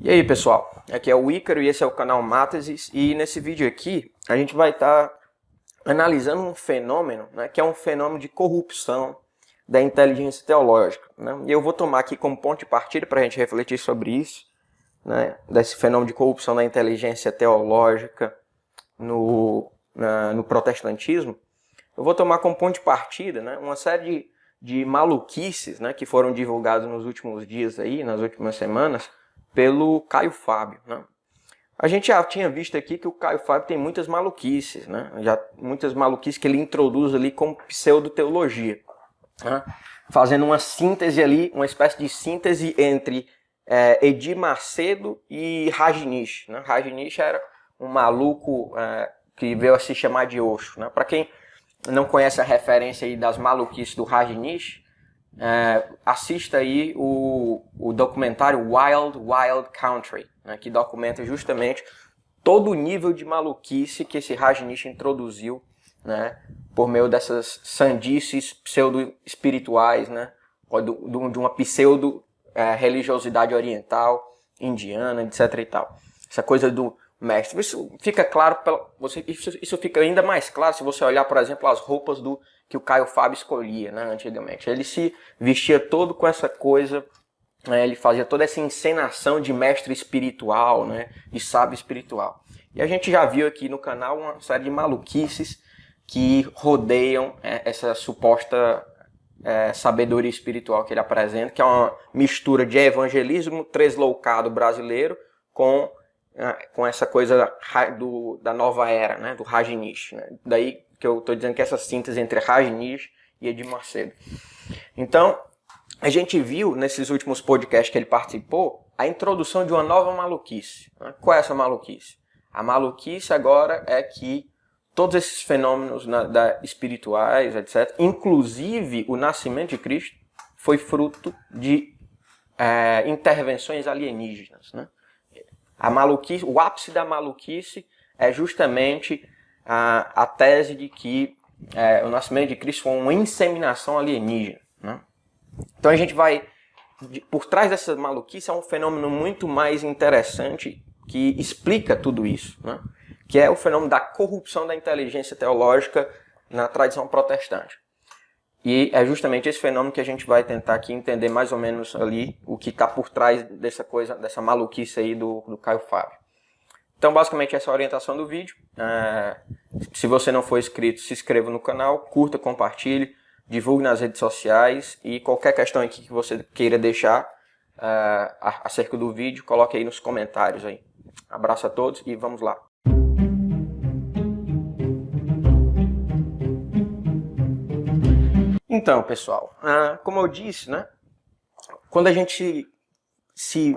E aí pessoal, aqui é o Ícaro e esse é o canal Mátesis, e nesse vídeo aqui a gente vai estar analisando um fenômeno, né, que é um fenômeno de corrupção da inteligência teológica, né? E eu vou tomar aqui como ponto de partida para a gente refletir sobre isso, né, desse fenômeno de corrupção da inteligência teológica no protestantismo. Eu vou tomar como ponto de partida, né, uma série de maluquices, né, que foram divulgadas nos últimos dias, aí, nas últimas semanas, pelo Caio Fábio, né? A gente já tinha visto aqui que o Caio Fábio tem muitas maluquices, né? Muitas maluquices que ele introduz ali como pseudo-teologia, né? Fazendo uma síntese ali, uma espécie de síntese entre Edir Macedo e Rajneesh, né? Rajneesh era um maluco que veio a se chamar de Osho, né? Para quem não conhece a referência aí das maluquices do Rajneesh, assista aí o documentário Wild Wild Country, né, que documenta justamente todo o nível de maluquice que esse Rajneesh introduziu, né, por meio dessas sandices pseudo-espirituais, né, de uma pseudo-religiosidade oriental, indiana, etc. e tal. Essa coisa do mestre. Isso fica claro, isso fica ainda mais claro se você olhar, por exemplo, as roupas que o Caio Fábio escolhia, né, antigamente. Ele se vestia todo com essa coisa, né, ele fazia toda essa encenação de mestre espiritual, né, de sábio espiritual. E a gente já viu aqui no canal uma série de maluquices que rodeiam essa suposta sabedoria espiritual que ele apresenta, que é uma mistura de evangelismo tresloucado brasileiro com essa coisa da nova era, né, do Rajneesh, né? Daí que eu estou dizendo que essa síntese entre Rajneesh e Edir Macedo. Então, a gente viu nesses últimos podcasts que ele participou a introdução de uma nova maluquice, né? Qual é essa maluquice? A maluquice agora é que todos esses fenômenos espirituais, etc., inclusive o nascimento de Cristo, foi fruto de intervenções alienígenas, né? A maluquice, o ápice da maluquice é justamente a tese de que o nascimento de Cristo foi uma inseminação alienígena, né? Então a gente vai, por trás dessa maluquice, é um fenômeno muito mais interessante que explica tudo isso, né? Que é o fenômeno da corrupção da inteligência teológica na tradição protestante. E é justamente esse fenômeno que a gente vai tentar aqui entender mais ou menos ali o que está por trás dessa coisa, dessa maluquice aí do Caio Fábio. Então, basicamente, essa é a orientação do vídeo. Se você não for inscrito, se inscreva no canal, curta, compartilhe, divulgue nas redes sociais e qualquer questão aqui que você queira deixar acerca do vídeo, coloque aí nos comentários aí. Abraço a todos e vamos lá. Então, pessoal, como eu disse, né, quando a gente se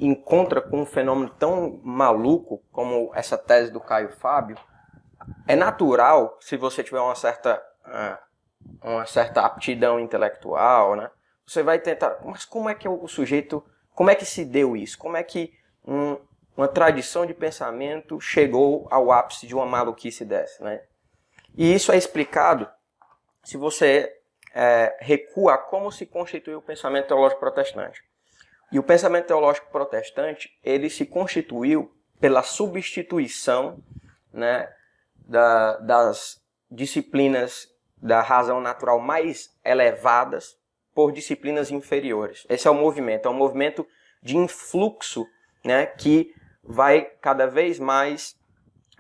encontra com um fenômeno tão maluco como essa tese do Caio Fábio, é natural, se você tiver uma certa aptidão intelectual, né, você vai tentar, mas como é que o sujeito, como é que se deu isso? Como é que uma tradição de pensamento chegou ao ápice de uma maluquice dessa, né? E isso é explicado se você recua a como se constituiu o pensamento teológico protestante. E o pensamento teológico protestante, ele se constituiu pela substituição, né, das disciplinas da razão natural mais elevadas por disciplinas inferiores. Esse é um movimento de influxo, né, que vai cada vez mais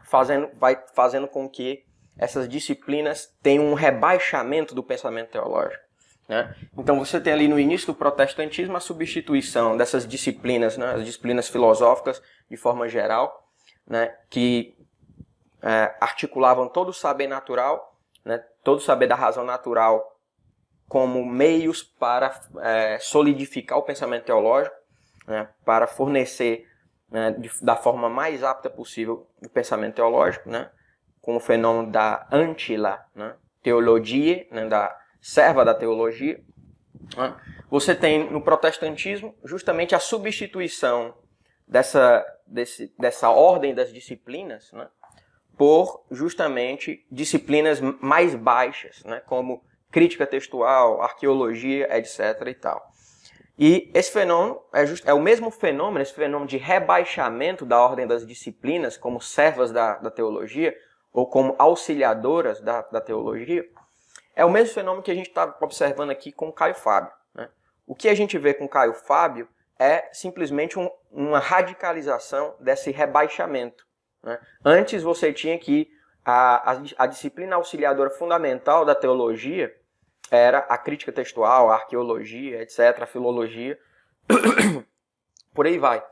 fazendo com que essas disciplinas têm um rebaixamento do pensamento teológico, né? Então você tem ali no início do protestantismo a substituição dessas disciplinas, né, as disciplinas filosóficas de forma geral, né, que articulavam todo o saber natural, né, todo o saber da razão natural como meios para solidificar o pensamento teológico, né, para fornecer, né, da forma mais apta possível o pensamento teológico, né, com o fenômeno da antila, né, teologia, né, da serva da teologia. Né. Você tem no protestantismo justamente a substituição dessa ordem das disciplinas, né, por justamente disciplinas mais baixas, né, como crítica textual, arqueologia, etc. e tal. E esse fenômeno é o mesmo fenômeno, esse fenômeno de rebaixamento da ordem das disciplinas como servas da teologia, ou como auxiliadoras da teologia, é o mesmo fenômeno que a gente está observando aqui com Caio Fábio, né? O que a gente vê com Caio Fábio é simplesmente uma radicalização desse rebaixamento, né? Antes você tinha que a disciplina auxiliadora fundamental da teologia era a crítica textual, a arqueologia, etc., a filologia, por aí vai.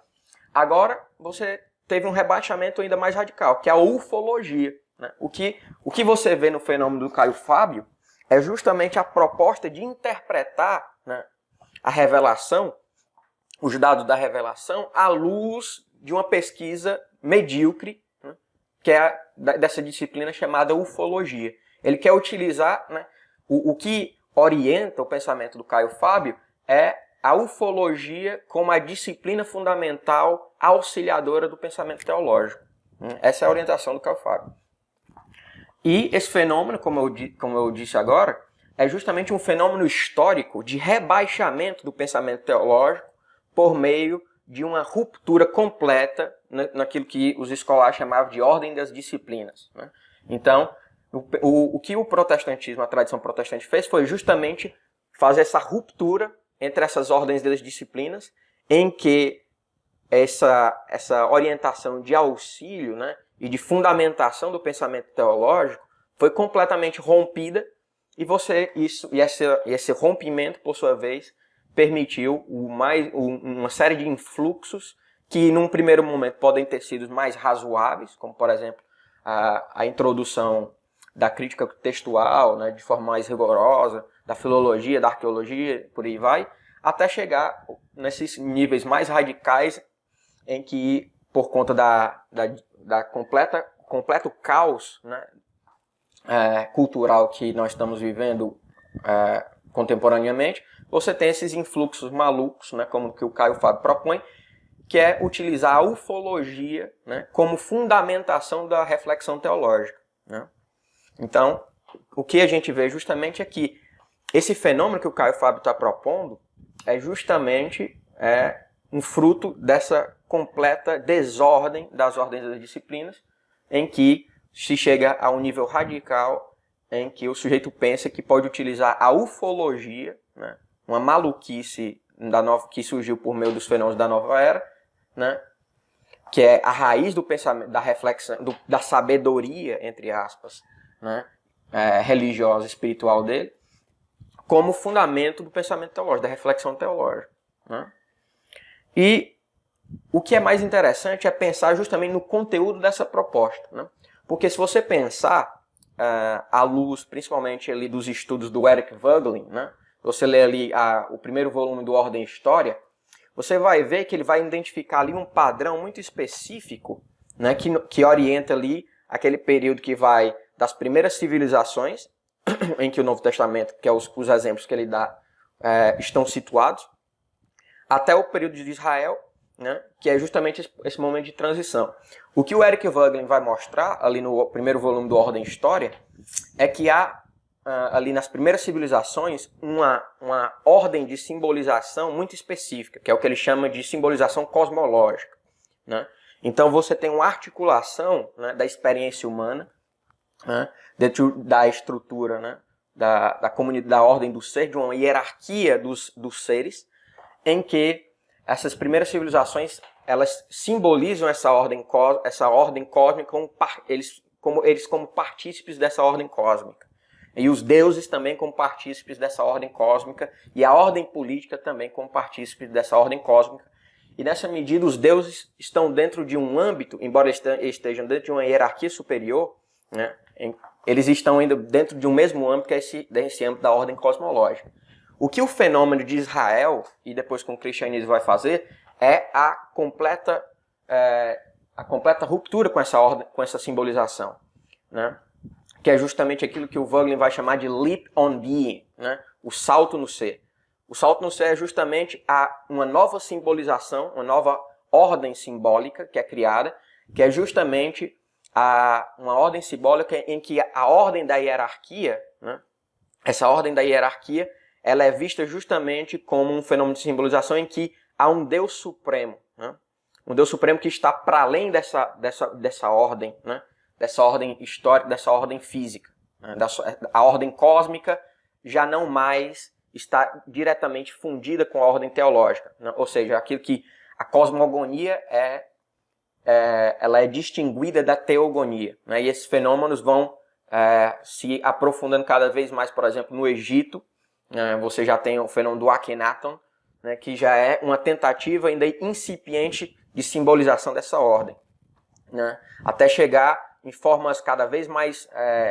Agora você teve um rebaixamento ainda mais radical, que é a ufologia, né? O que você vê no fenômeno do Caio Fábio é justamente a proposta de interpretar, né, a revelação, os dados da revelação, à luz de uma pesquisa medíocre, né, que é dessa disciplina chamada ufologia. Ele quer utilizar, né, o que orienta o pensamento do Caio Fábio é a ufologia como a disciplina fundamental auxiliadora do pensamento teológico. Essa é a orientação do Caio Fábio. E esse fenômeno, como eu disse agora, é justamente um fenômeno histórico de rebaixamento do pensamento teológico por meio de uma ruptura completa naquilo que os escolares chamavam de ordem das disciplinas, né? Então, o que o protestantismo, a tradição protestante fez foi justamente fazer essa ruptura entre essas ordens das disciplinas, em que essa orientação de auxílio, né, e de fundamentação do pensamento teológico foi completamente rompida, e esse rompimento, por sua vez, permitiu uma série de influxos que, num primeiro momento, podem ter sido mais razoáveis, como, por exemplo, a introdução da crítica textual, né, de forma mais rigorosa, da filologia, da arqueologia, por aí vai, até chegar nesses níveis mais radicais em que, por conta da completo caos, né, cultural que nós estamos vivendo contemporaneamente, você tem esses influxos malucos, né, como que o Caio Fábio propõe, que é utilizar a ufologia, né, como fundamentação da reflexão teológica, né? Então, o que a gente vê justamente é que esse fenômeno que o Caio Fábio está propondo é justamente um fruto dessa completa desordem das ordens das disciplinas, em que se chega a um nível radical em que o sujeito pensa que pode utilizar a ufologia, né, uma maluquice que surgiu por meio dos fenômenos da nova era, né, que é a raiz do pensamento, da reflexão, da sabedoria, entre aspas, né, religiosa, espiritual dele, como fundamento do pensamento teológico, da reflexão teológica, né? E o que é mais interessante é pensar justamente no conteúdo dessa proposta, né? Porque se você pensar à luz, principalmente ali dos estudos do Eric Voegelin, né? Você lê ali o primeiro volume do Ordem e História, você vai ver que ele vai identificar ali um padrão muito específico, né? Que orienta ali aquele período que vai das primeiras civilizações, em que o Novo Testamento, que é os exemplos que ele dá, estão situados, até o período de Israel, né, que é justamente esse momento de transição. O que o Eric Voegelin vai mostrar, ali no primeiro volume do Ordem e História, é que há, ali nas primeiras civilizações, uma ordem de simbolização muito específica, que é o que ele chama de simbolização cosmológica, né? Então você tem uma articulação, né, da experiência humana, né, dentro da estrutura, né, da comunidade, da ordem do ser, de uma hierarquia dos seres, em que essas primeiras civilizações, elas simbolizam essa ordem cósmica como partícipes dessa ordem cósmica. E os deuses também como partícipes dessa ordem cósmica, e a ordem política também como partícipes dessa ordem cósmica. E nessa medida os deuses estão dentro de um âmbito, embora estejam dentro de uma hierarquia superior, né, eles estão ainda dentro de um mesmo âmbito, que é esse âmbito da ordem cosmológica. O que o fenômeno de Israel, e depois com o cristianismo vai fazer, é a completa ruptura com essa ordem, com essa simbolização, né? Que é justamente aquilo que o Voegelin vai chamar de leap on being, né? O salto no ser. O salto no ser é justamente uma nova simbolização, uma nova ordem simbólica que é criada, que é justamente uma ordem simbólica em que a ordem da hierarquia, né? Essa ordem da hierarquia, ela é vista justamente como um fenômeno de simbolização em que há um Deus supremo, né? Um Deus supremo que está para além dessa ordem, né? Dessa ordem histórica, dessa ordem física. Né? A ordem cósmica já não mais está diretamente fundida com a ordem teológica, né? Ou seja, aquilo que a cosmogonia ela é distinguida da teogonia, né? E esses fenômenos vão se aprofundando cada vez mais. Por exemplo, no Egito, você já tem o fenômeno do Akhenaton, né? Que já é uma tentativa ainda incipiente de simbolização dessa ordem, né? Até chegar em formas cada vez mais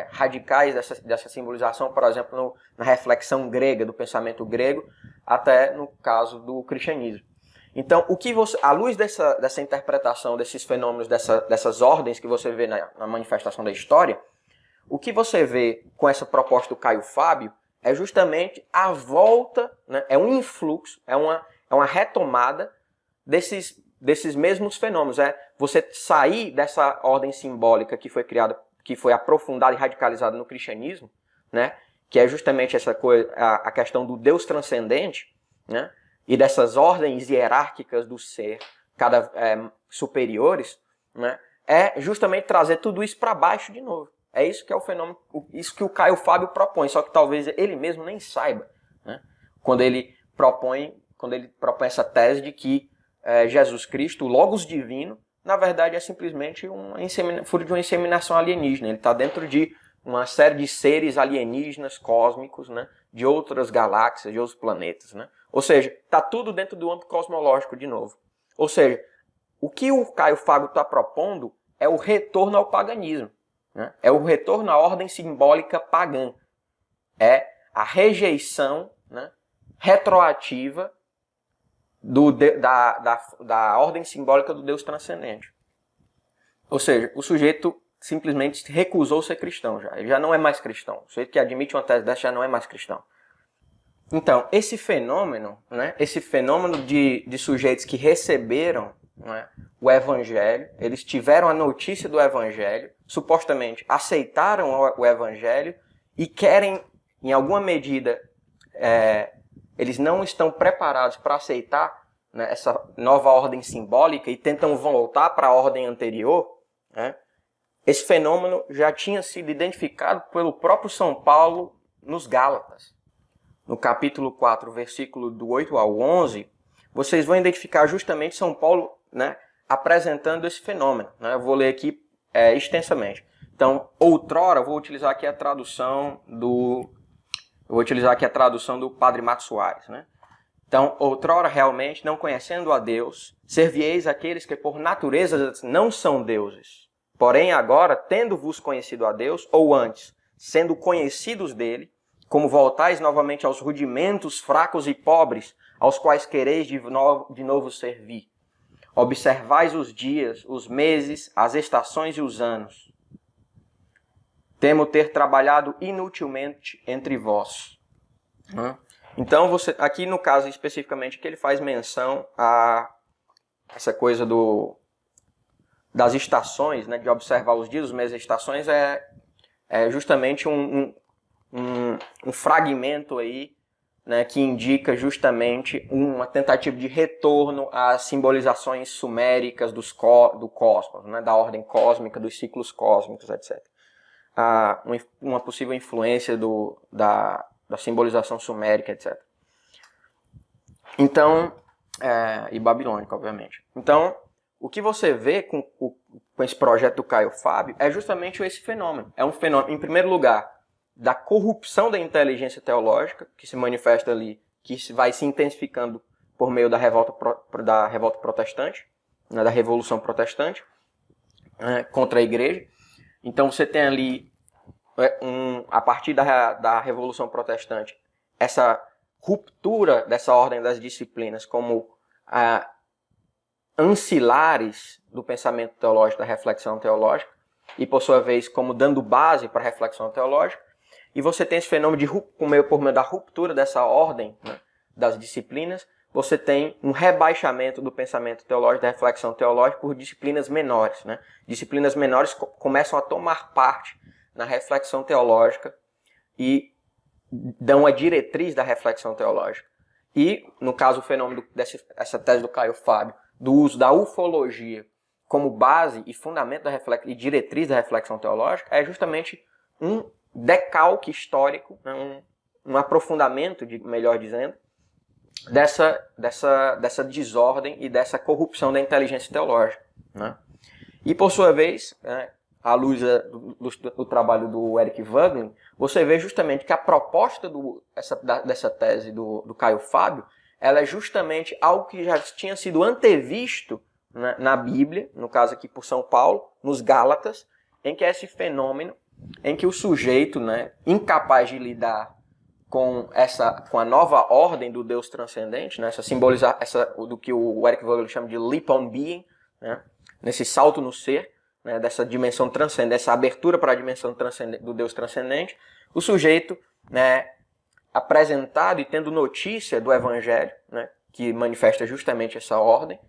radicais dessa simbolização, por exemplo, na reflexão grega, do pensamento grego, até no caso do cristianismo. Então, à luz dessa interpretação desses fenômenos, dessas ordens que você vê na manifestação da história, o que você vê com essa proposta do Caio Fábio é justamente a volta, né? É um influxo, é uma retomada desses mesmos fenômenos. Você sair dessa ordem simbólica que foi criada, que foi aprofundada e radicalizada no cristianismo, né? Que é justamente essa coisa, a questão do Deus transcendente, né? E dessas ordens hierárquicas do ser superiores, né? É justamente trazer tudo isso para baixo de novo. É isso que é o fenômeno, isso que o Caio Fábio propõe, só que talvez ele mesmo nem saiba, né? Quando ele propõe essa tese de que Jesus Cristo, o Logos divino, na verdade é simplesmente fruto de uma inseminação alienígena. Ele está dentro de uma série de seres alienígenas, cósmicos, né? De outras galáxias, de outros planetas, né? Ou seja, está tudo dentro do âmbito cosmológico de novo. Ou seja, o que o Caio Fábio está propondo é o retorno ao paganismo, né? É o retorno à ordem simbólica pagã. É a rejeição, né, retroativa da ordem simbólica do Deus transcendente. Ou seja, o sujeito simplesmente recusou ser cristão já. Ele já não é mais cristão. O sujeito que admite uma tese dessa já não é mais cristão. Então, esse fenômeno, né, de sujeitos que receberam, né, o Evangelho, eles tiveram a notícia do Evangelho, supostamente aceitaram o Evangelho e querem, em alguma medida, eles não estão preparados para aceitar, né, essa nova ordem simbólica e tentam voltar para a ordem anterior, né? Esse fenômeno já tinha sido identificado pelo próprio São Paulo nos Gálatas. No capítulo 4, versículo do 8 ao 11, vocês vão identificar justamente São Paulo, né, apresentando esse fenômeno, né? Eu vou ler aqui extensamente. Então, outrora, eu vou utilizar aqui a tradução do Padre Mato Soares, né? Então, outrora realmente, não conhecendo a Deus, servieis aqueles que por natureza não são deuses. Porém agora, tendo-vos conhecido a Deus, ou antes, sendo conhecidos dele, como voltais novamente aos rudimentos fracos e pobres, aos quais quereis de novo servir. Observais os dias, os meses, as estações e os anos. Temo ter trabalhado inutilmente entre vós. Então, aqui no caso especificamente que ele faz menção a essa coisa das estações, né, de observar os dias, os meses e as estações, é justamente um fragmento aí, né, que indica justamente uma tentativa de retorno às simbolizações suméricas do cosmos, né, da ordem cósmica, dos ciclos cósmicos, etc. Uma possível influência da simbolização sumérica, etc. Então, e babilônica, obviamente. Então, o que você vê com esse projeto do Caio Fábio é justamente esse fenômeno. É um fenômeno, em primeiro lugar, da corrupção da inteligência teológica, que se manifesta ali, que vai se intensificando por meio da revolta protestante, né, da Revolução Protestante, contra a Igreja. Então você tem ali, a partir da Revolução Protestante, essa ruptura dessa ordem das disciplinas como ancilares do pensamento teológico, da reflexão teológica, e por sua vez como dando base para a reflexão teológica. E você tem esse fenômeno por meio da ruptura dessa ordem, né, das disciplinas, você tem um rebaixamento do pensamento teológico, da reflexão teológica por disciplinas menores, né? Disciplinas menores começam a tomar parte na reflexão teológica e dão a diretriz da reflexão teológica. E, no caso, o fenômeno dessa tese do Caio Fábio, do uso da ufologia como base e fundamento e diretriz da reflexão teológica, é justamente um decalque histórico, né, um aprofundamento, melhor dizendo, dessa desordem e dessa corrupção da inteligência teológica. Né? E, por sua vez, né, à luz do trabalho do Eric Voegelin, você vê justamente que a proposta dessa tese do Caio Fábio, ela é justamente algo que já tinha sido antevisto, né, na Bíblia, no caso aqui por São Paulo, nos Gálatas, em que é esse fenômeno em que o sujeito, né, incapaz de lidar com a nova ordem do Deus transcendente, né, do que o Eric Voegelin chama de leap on being, né, nesse salto no ser, né, dessa dimensão transcendente, dessa abertura para a dimensão do Deus transcendente, o sujeito, né, apresentado e tendo notícia do Evangelho, né, que manifesta justamente essa ordem,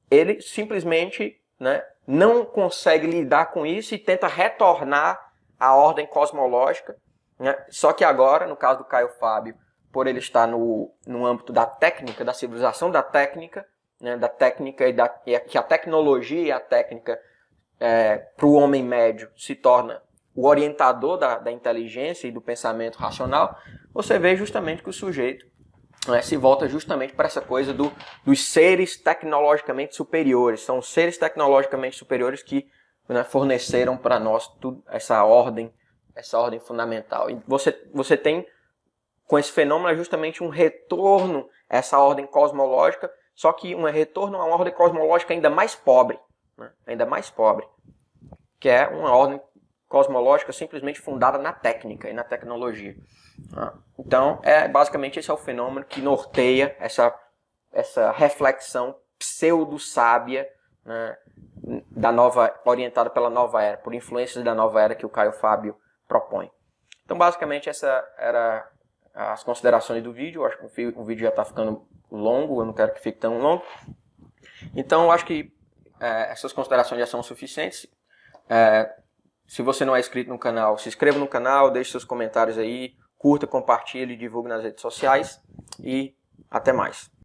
ele simplesmente, né, não consegue lidar com isso e tenta retornar à ordem cosmológica, né, só que agora, no caso do Caio Fábio, por ele estar no âmbito da técnica, da civilização da técnica, né, que a tecnologia e a técnica para o homem médio se torna o orientador da inteligência e do pensamento racional, você vê justamente que o sujeito, né, se volta justamente para essa coisa dos seres tecnologicamente superiores. São os seres tecnologicamente superiores que, né, forneceram para nós essa ordem fundamental. E você tem, com esse fenômeno, justamente um retorno a essa ordem cosmológica, só que um retorno a uma ordem cosmológica ainda mais pobre, né? Ainda mais pobre, que é uma ordem cosmológica simplesmente fundada na técnica e na tecnologia. Então, basicamente esse é o fenômeno que norteia essa reflexão pseudo-sábia, né, orientada pela nova era, por influências da nova era que o Caio Fábio propõe. Então, basicamente, essa era as considerações do vídeo. Eu acho que o vídeo já está ficando longo, eu não quero que fique tão longo. Então, eu acho que essas considerações já são suficientes. Se você não é inscrito no canal, se inscreva no canal, deixe seus comentários aí, curta, compartilhe, divulgue nas redes sociais e até mais.